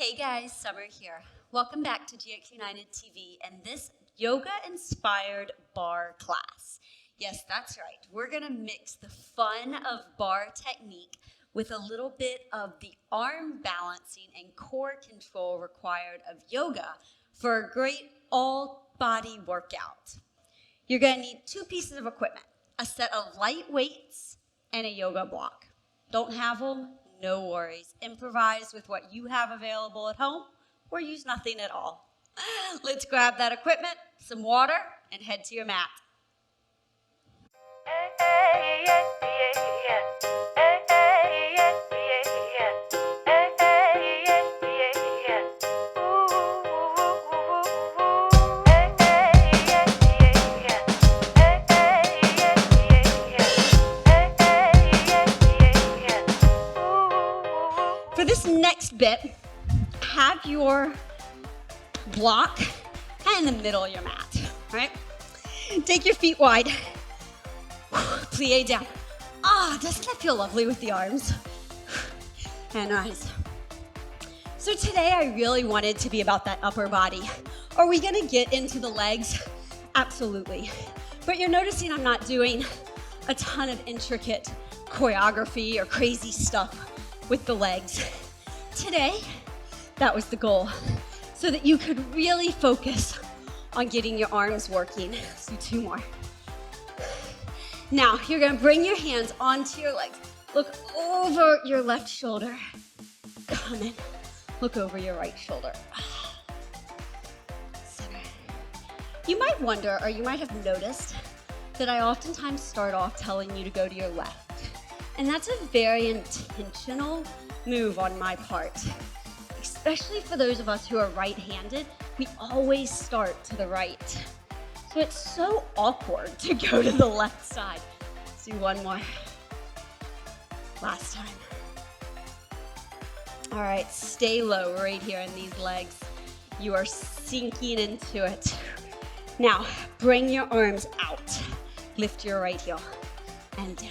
Hey guys, Summer here. Welcome back to GXunited TV and this yoga-inspired barre class. Yes, that's right. We're gonna mix the fun of barre technique with a little bit of the arm balancing and core control required of yoga for a great all-body workout. You're gonna need two pieces of equipment, a set of light weights and a yoga block. Don't have them? No worries. Improvise with what you have available at home or use nothing at all. Let's grab that equipment, some water, and head to your mat. For this next bit, have your block kind of in the middle of your mat, right? Take your feet wide, plie down. Doesn't that feel lovely with the arms? And rise. So today I really wanted to be about that upper body. Are we gonna get into the legs? Absolutely. But you're noticing I'm not doing a ton of intricate choreography or crazy stuff with the legs. Today, that was the goal, so that you could really focus on getting your arms working. Let's do two more. Now, you're gonna bring your hands onto your legs. Look over your left shoulder. Come in. Look over your right shoulder. Center. You might wonder, or you might have noticed, that I oftentimes start off telling you to go to your left. And that's a very intentional move on my part. Especially for those of us who are right-handed, we always start to the right. So it's so awkward to go to the left side. Let's do one more. Last time. All right, stay low right here in these legs. You are sinking into it. Now, bring your arms out. Lift your right heel and down.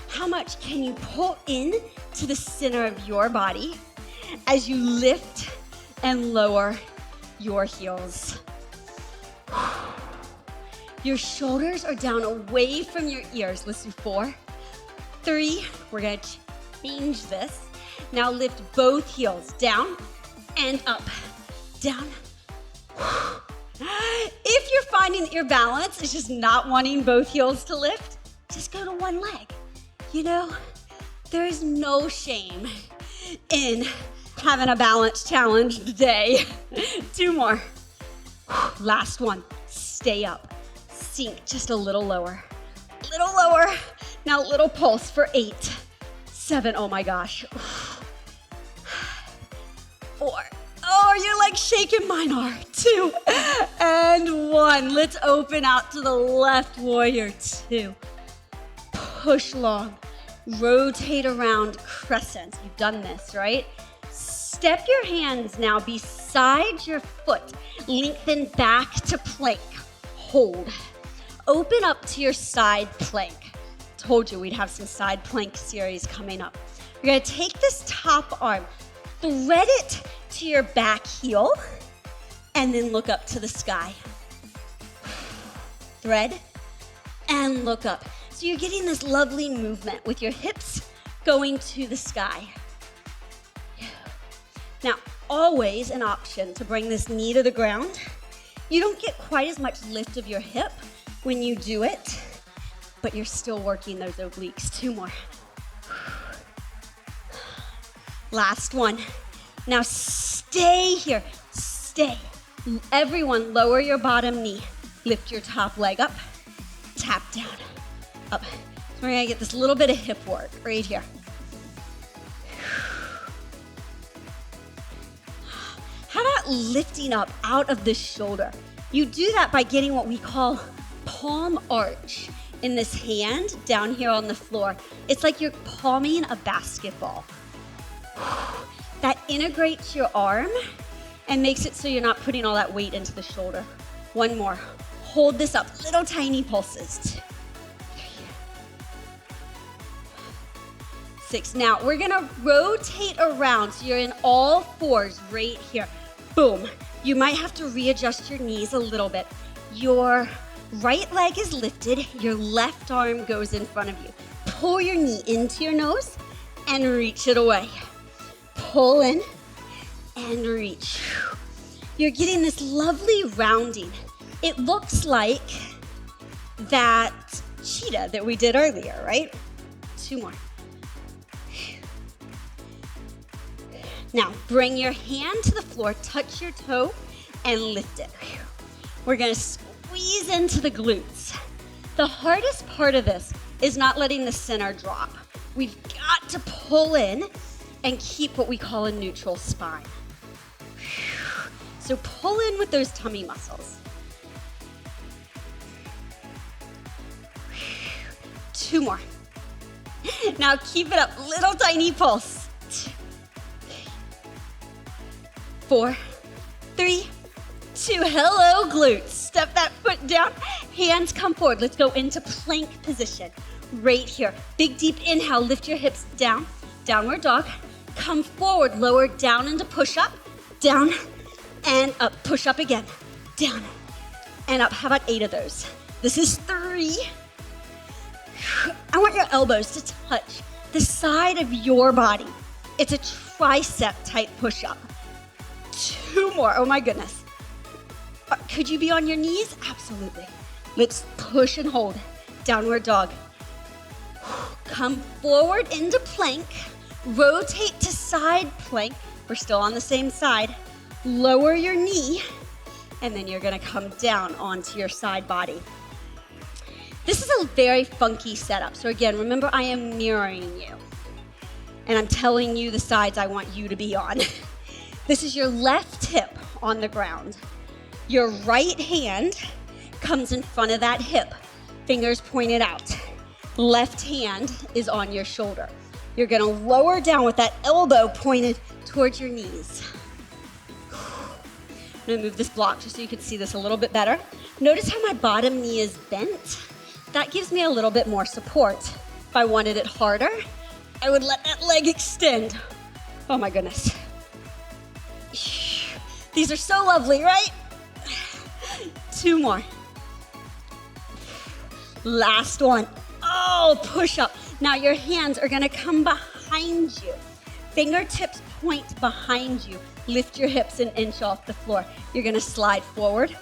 How much can you pull in to the center of your body as you lift and lower your heels? Your shoulders are down away from your ears. Let's do 4, 3. We're gonna change this. Now lift both heels down and up, down. If you're finding that your balance is just not wanting both heels to lift, just go to one leg. You know, there is no shame in having a balance challenge today. 2 more. Last one. Stay up. Sink just a little lower. Little lower. Now little pulse for 8, 7. Oh my gosh. 4. Oh, you're like shaking, mine are. 2 and 1. Let's open out to the left, warrior 2. Push long, rotate around crescent. You've done this, right? Step your hands now beside your foot. Lengthen back to plank. Hold. Open up to your side plank. Told you we'd have some side plank series coming up. You're gonna take this top arm, thread it to your back heel, and then look up to the sky. Thread and look up. So you're getting this lovely movement with your hips going to the sky. Now, always an option to bring this knee to the ground. You don't get quite as much lift of your hip when you do it, but you're still working those obliques. 2 more. Last one. Now stay here, stay. Everyone lower your bottom knee. Lift your top leg up, tap down. Up. So we're gonna get this little bit of hip work right here. How about lifting up out of the shoulder? You do that by getting what we call palm arch in this hand down here on the floor. It's like you're palming a basketball. That integrates your arm and makes it so you're not putting all that weight into the shoulder. 1 more. Hold this up, little tiny pulses. 6. Now, we're gonna rotate around, so you're in all fours right here. Boom. You might have to readjust your knees a little bit. Your right leg is lifted, your left arm goes in front of you. Pull your knee into your nose and reach it away. Pull in and reach. You're getting this lovely rounding. It looks like that cheetah that we did earlier, right? 2 more. Now, bring your hand to the floor, touch your toe, and lift it. We're gonna squeeze into the glutes. The hardest part of this is not letting the center drop. We've got to pull in and keep what we call a neutral spine. So pull in with those tummy muscles. 2 more. Now keep it up, little tiny pulse. 4, 3, 2, hello glutes. Step that foot down, hands come forward. Let's go into plank position right here. Big deep inhale, lift your hips down, downward dog. Come forward, lower down into push-up, down and up, push up again, down and up. How about 8 of those? This is 3. I want your elbows to touch the side of your body. It's a tricep type push-up. 2 more, oh my goodness. Could you be on your knees? Absolutely. Let's push and hold, downward dog. Come forward into plank, rotate to side plank. We're still on the same side. Lower your knee, and then you're gonna come down onto your side body. This is a very funky setup. So again, remember I am mirroring you. And I'm telling you the sides I want you to be on. This is your left hip on the ground. Your right hand comes in front of that hip, fingers pointed out. Left hand is on your shoulder. You're gonna lower down with that elbow pointed towards your knees. I'm gonna move this block just so you can see this a little bit better. Notice how my bottom knee is bent? That gives me a little bit more support. If I wanted it harder, I would let that leg extend. Oh my goodness. These are so lovely, right? 2 more. Last one. Oh, push up. Now your hands are gonna come behind you. Fingertips point behind you. Lift your hips an inch off the floor. You're gonna slide forward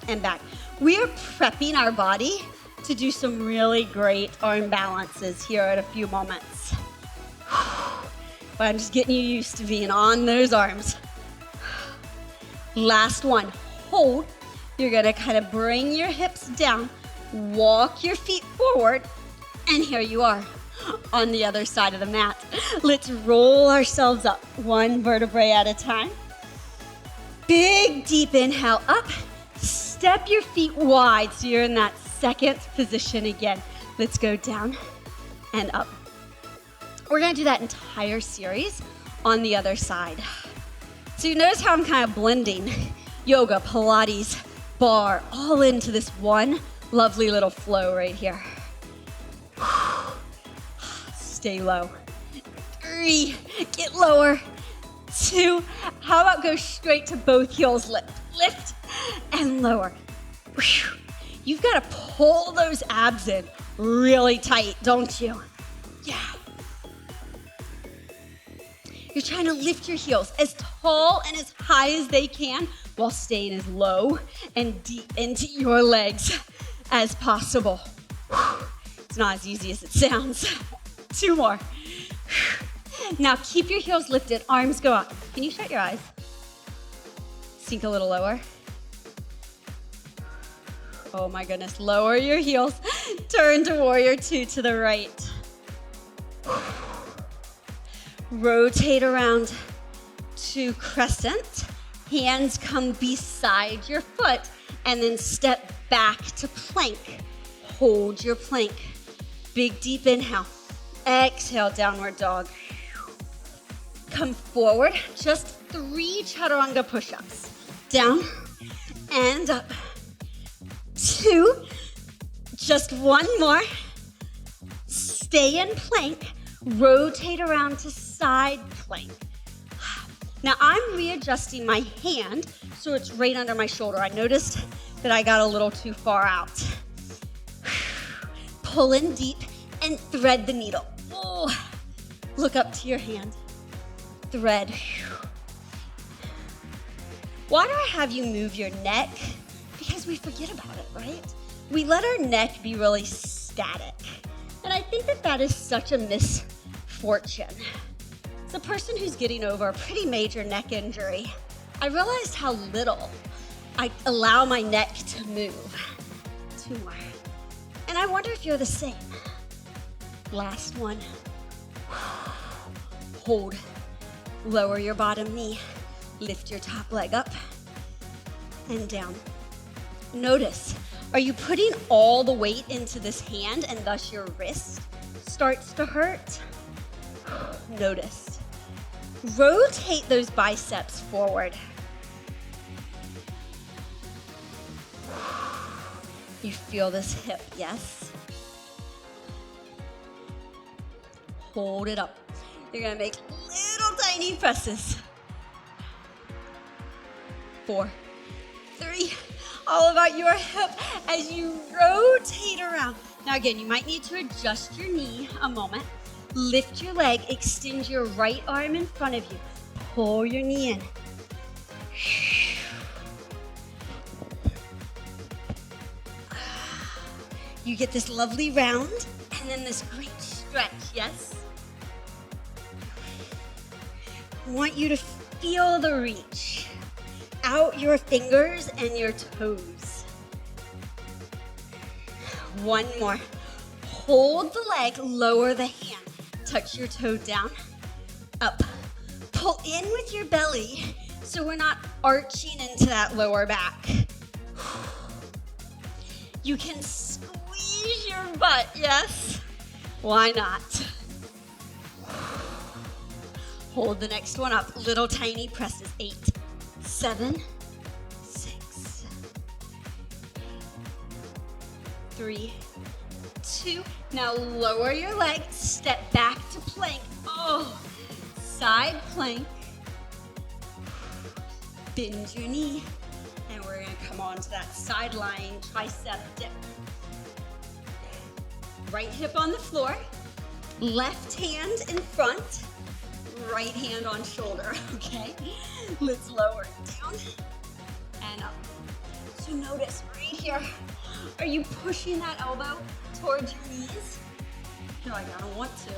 and back. We are prepping our body to do some really great arm balances here in a few moments. But I'm just getting you used to being on those arms. Last one, hold. You're gonna kind of bring your hips down, walk your feet forward, and here you are on the other side of the mat. Let's roll ourselves up, 1 vertebrae at a time. Big, deep inhale up. Step your feet wide so you're in that second position again. Let's go down and up. We're gonna do that entire series on the other side. So you notice how I'm kind of blending yoga, Pilates, barre, all into this one lovely little flow right here. Stay low. 3, get lower. 2, how about go straight to both heels, lift and lower. You've got to pull those abs in really tight, don't you? Yeah. You're trying to lift your heels as tall and as high as they can while staying as low and deep into your legs as possible. It's not as easy as it sounds. 2 more. Now keep your heels lifted, arms go up. Can you shut your eyes? Sink a little lower. Oh my goodness, lower your heels. Turn to warrior 2 to the right. Rotate around to crescent. Hands come beside your foot and then step back to plank. Hold your plank. Big deep inhale. Exhale, downward dog. Come forward, just 3 chaturanga push-ups. Down and up. 2, just 1 more. Stay in plank. Rotate around to side plank. Now I'm readjusting my hand so it's right under my shoulder. I noticed that I got a little too far out. Pull in deep and thread the needle. Oh, look up to your hand. Thread. Why do I have you move your neck? Because we forget about it, right? We let our neck be really static. And I think that that is such a misfortune. As a person who's getting over a pretty major neck injury, I realized how little I allow my neck to move. 2 more. And I wonder if you're the same. Last one. Hold. Lower your bottom knee. Lift your top leg up and down. Notice, are you putting all the weight into this hand and thus your wrist starts to hurt? Notice. Rotate those biceps forward. You feel this hip, yes? Hold it up. You're gonna make little tiny presses. 4, 3, all about your hip as you rotate around. Now again, you might need to adjust your knee a moment. Lift your leg, extend your right arm in front of you. Pull your knee in. You get this lovely round and then this great stretch, yes? I want you to feel the reach out your fingers and your toes. 1 more. Hold the leg, lower the hand. Touch your toe down, up. Pull in with your belly so we're not arching into that lower back. You can squeeze your butt, yes? Why not? Hold the next one up. Little tiny presses. 8, 7, 6, 3, 2. Now lower your leg, step back to plank. Oh, side plank. Bend your knee. And we're gonna come on to that side lying tricep dip. Right hip on the floor, left hand in front, right hand on shoulder, okay? Let's lower it down and up. So notice right here, are you pushing that elbow towards your knees? You're like, I don't want to.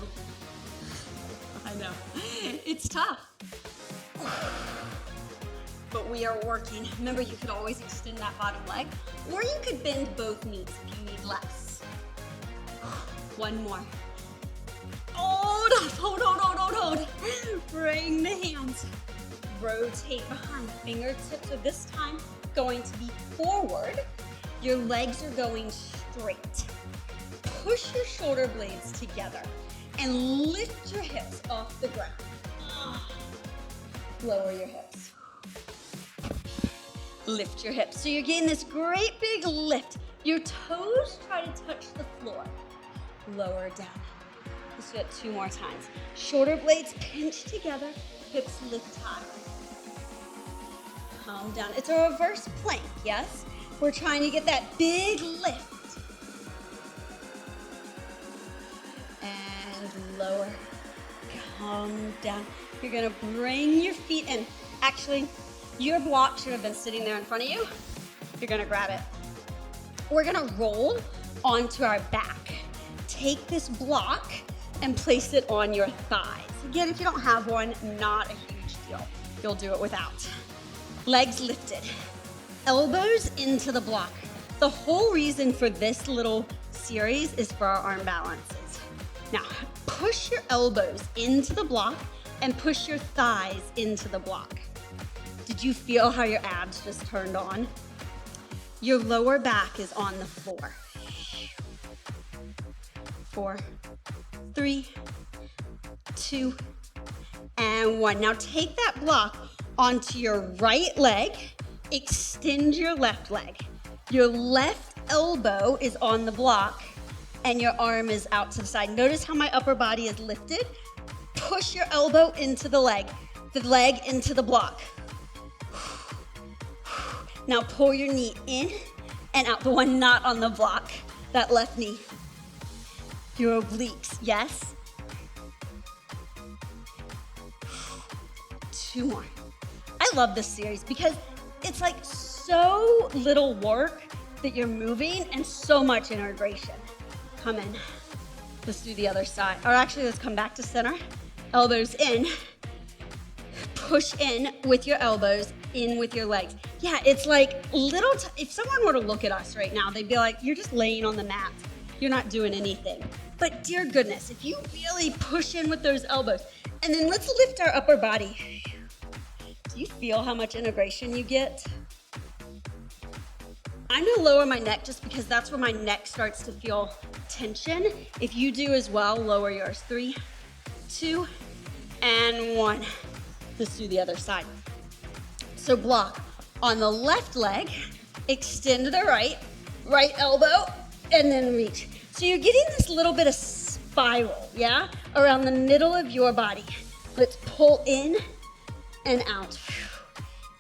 I know, it's tough. But we are working. Remember, you could always extend that bottom leg, or you could bend both knees if you need less. 1 more. Hold up, hold. Bring the hands. Rotate behind. Fingertips are this time going to be forward. Your legs are going straight. Push your shoulder blades together and lift your hips off the ground. Lower your hips. Lift your hips. So you're getting this great big lift. Your toes try to touch the floor. Lower down. Let's do it 2 more times. Shoulder blades pinch together, hips lift high. Calm down. It's a reverse plank, yes? We're trying to get that big lift. And lower. Calm down. You're gonna bring your feet in. Actually, your block should have been sitting there in front of you. You're gonna grab it. We're gonna roll onto our back. Take this block and place it on your thighs. Again, if you don't have one, not a huge deal. You'll do it without. Legs lifted. Elbows into the block. The whole reason for this little series is for our arm balances. Now, push your elbows into the block and push your thighs into the block. Did you feel how your abs just turned on? Your lower back is on the floor. 4, 3, 2, and 1. Now take that block onto your right leg, extend your left leg. Your left elbow is on the block, and your arm is out to the side. Notice how my upper body is lifted. Push your elbow into the leg into the block. Now pull your knee in and out, the one not on the block, that left knee. Your obliques, yes. 2 more. I love this series because it's like so little work that you're moving and so much integration. Come in. Let's do the other side. Or actually, let's come back to center. Elbows in. Push in with your elbows, in with your legs. Yeah, it's like little, if someone were to look at us right now, they'd be like, you're just laying on the mat. You're not doing anything. But dear goodness, if you really push in with those elbows, and then let's lift our upper body. Do you feel how much integration you get? I'm gonna lower my neck just because that's where my neck starts to feel tension. If you do as well, lower yours. 3, 2, and 1. Let's do the other side. So block on the left leg, extend to the right elbow, and then reach. So you're getting this little bit of spiral, yeah, around the middle of your body. Let's pull in and out.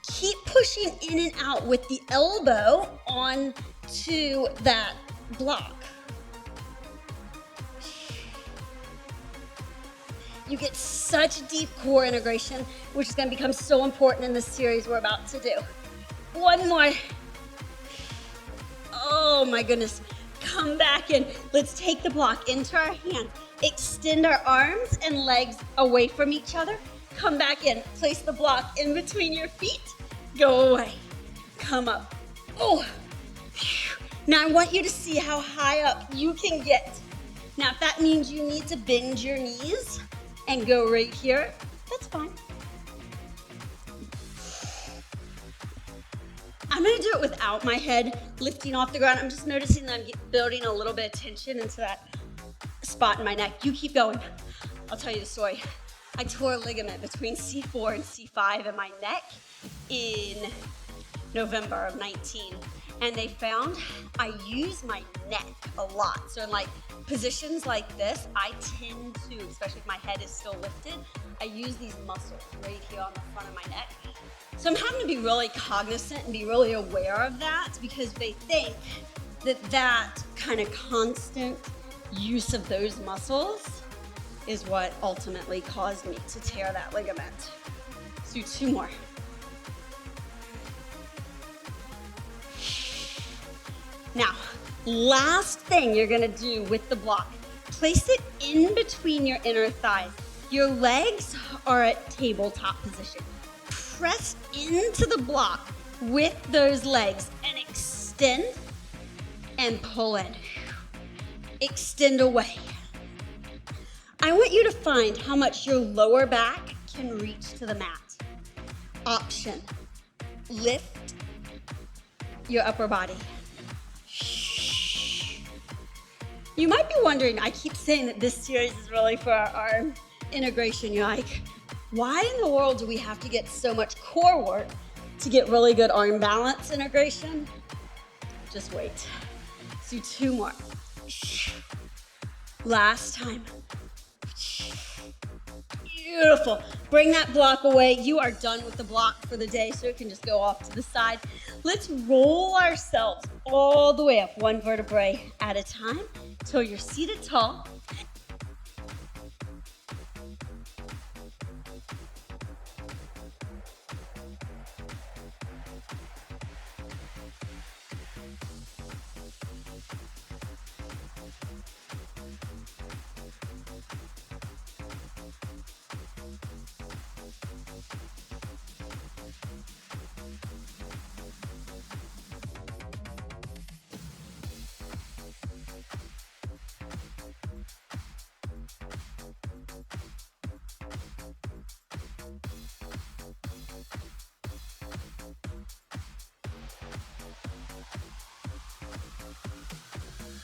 Keep pushing in and out with the elbow onto that block. You get such deep core integration, which is going to become so important in this series we're about to do. 1 more. Oh my goodness. Come back in. Let's take the block into our hands. Extend our arms and legs away from each other. Come back in. Place the block in between your feet. Go away. Come up. Oh. Now I want you to see how high up you can get. Now if that means you need to bend your knees and go right here, that's fine. I'm gonna do it without my head lifting off the ground. I'm just noticing that I'm building a little bit of tension into that spot in my neck. You keep going. I'll tell you the story. I tore a ligament between C4 and C5 in my neck in November of 19. And they found I use my neck a lot. So in like positions like this, I tend to, especially if my head is still lifted, I use these muscles right here on the front of my neck. So I'm having to be really cognizant and be really aware of that because they think that that kind of constant use of those muscles is what ultimately caused me to tear that ligament. Let's do 2 more. Now, last thing you're gonna do with the block, place it in between your inner thighs. Your legs are at tabletop position. Press into the block with those legs and extend and pull in. Extend away. I want you to find how much your lower back can reach to the mat. Option, lift your upper body. You might be wondering, I keep saying that this series is really for our arm integration. You're like, why in the world do we have to get so much core work to get really good arm balance integration? Just wait. Let's do 2 more. Last time. Beautiful. Bring that block away. You are done with the block for the day, so it can just go off to the side. Let's roll ourselves all the way up, 1 vertebrae at a time, till you're seated tall.